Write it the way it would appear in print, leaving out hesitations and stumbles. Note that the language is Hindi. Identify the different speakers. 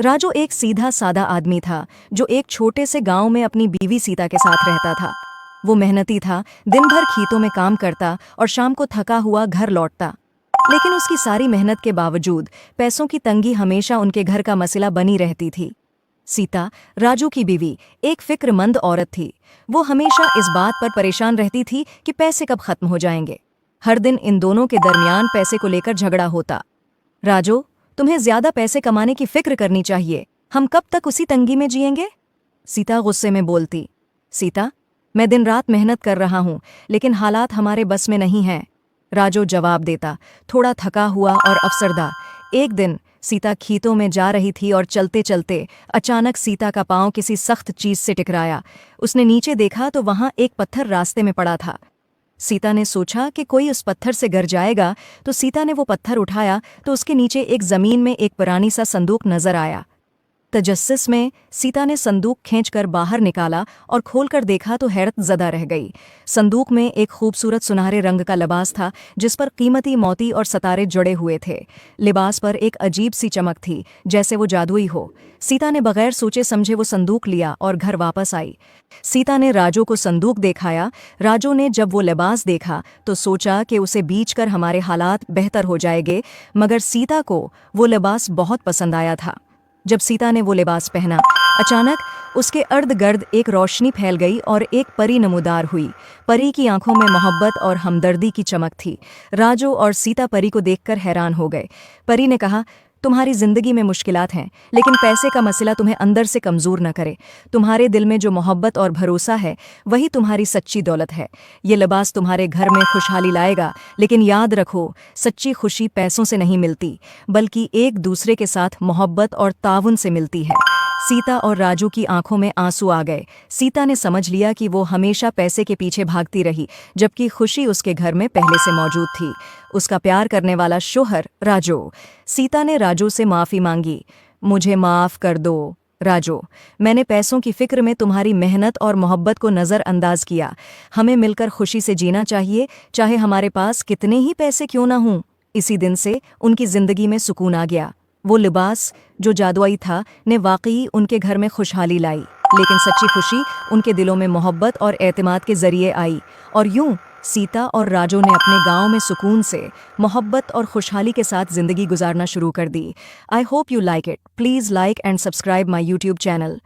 Speaker 1: राजू एक सीधा सादा आदमी था जो एक छोटे से गांव में अपनी बीवी सीता के साथ रहता था। वो मेहनती था, दिन भर खेतों में काम करता और शाम को थका हुआ घर लौटता। लेकिन उसकी सारी मेहनत के बावजूद पैसों की तंगी हमेशा उनके घर का मसला बनी रहती थी। सीता, राजू की बीवी, एक फिक्रमंद औरत थी। वो हमेशा इस बात पर परेशान रहती थी कि पैसे कब खत्म हो जाएंगे। हर दिन इन दोनों के दरमियान पैसे को लेकर झगड़ा होता। राजू, तुम्हें ज्यादा पैसे कमाने की फिक्र करनी चाहिए, हम कब तक उसी तंगी में जिएंगे? सीता गुस्से में बोलती। सीता, मैं दिन रात मेहनत कर रहा हूं, लेकिन हालात हमारे बस में नहीं हैं। राजू जवाब देता, थोड़ा थका हुआ और अफसरदा। एक दिन सीता खेतों में जा रही थी और चलते चलते अचानक सीता का पांव किसी सख्त चीज से टकराया। उसने नीचे देखा तो वहां एक पत्थर रास्ते में पड़ा था। सीता ने सोचा कि कोई उस पत्थर से गिर जाएगा, तो सीता ने वो पत्थर उठाया तो उसके नीचे एक जमीन में एक पुरानी सा संदूक नजर आया। तजस्सुस में सीता ने संदूक खींचकर बाहर निकाला और खोलकर देखा तो हैरत ज़दा रह गई। संदूक में एक खूबसूरत सुनहरे रंग का लिबास था जिस पर कीमती मोती और सितारे जुड़े हुए थे। लिबास पर एक अजीब सी चमक थी, जैसे वो जादुई हो। सीता ने बगैर सोचे समझे वो संदूक लिया और घर वापस आई। सीता ने राजू को संदूक दिखाया। राजू ने जब वो लिबास देखा तो सोचा कि उसे बेचकर हमारे हालात बेहतर हो जाएंगे, मगर सीता को वो लिबास बहुत पसंद आया था। जब सीता ने वो लिबास पहना, अचानक उसके अर्द गिर्द एक रोशनी फैल गई और एक परी नमूदार हुई। परी की आंखों में मोहब्बत और हमदर्दी की चमक थी। राजू और सीता परी को देखकर हैरान हो गए। परी ने कहा, तुम्हारी जिंदगी में मुश्किलात हैं, लेकिन पैसे का मसला तुम्हें अंदर से कमज़ोर न करे। तुम्हारे दिल में जो मोहब्बत और भरोसा है वही तुम्हारी सच्ची दौलत है। ये लिबास तुम्हारे घर में खुशहाली लाएगा, लेकिन याद रखो, सच्ची खुशी पैसों से नहीं मिलती, बल्कि एक दूसरे के साथ मोहब्बत और ताउन से मिलती है। सीता और राजू की आंखों में आंसू आ गए। सीता ने समझ लिया कि वो हमेशा पैसे के पीछे भागती रही, जबकि खुशी उसके घर में पहले से मौजूद थी। उसका प्यार करने वाला शोहर राजू। सीता ने राजू से माफ़ी मांगी। मुझे माफ़ कर दो राजू, मैंने पैसों की फिक्र में तुम्हारी मेहनत और मोहब्बत को नज़रअंदाज किया। हमें मिलकर खुशी से जीना चाहिए, चाहे हमारे पास कितने ही पैसे क्यों ना हों। इसी दिन से उनकी ज़िंदगी में सुकून आ गया। वो लिबास जो जादुई था ने वाकई उनके घर में खुशहाली लाई, लेकिन सच्ची खुशी उनके दिलों में मोहब्बत और एतमाद के जरिए आई। और यूं सीता और राजू ने अपने गांव में सुकून से, मोहब्बत और खुशहाली के साथ ज़िंदगी गुजारना शुरू कर दी। I hope you like it. Please like and subscribe my YouTube channel.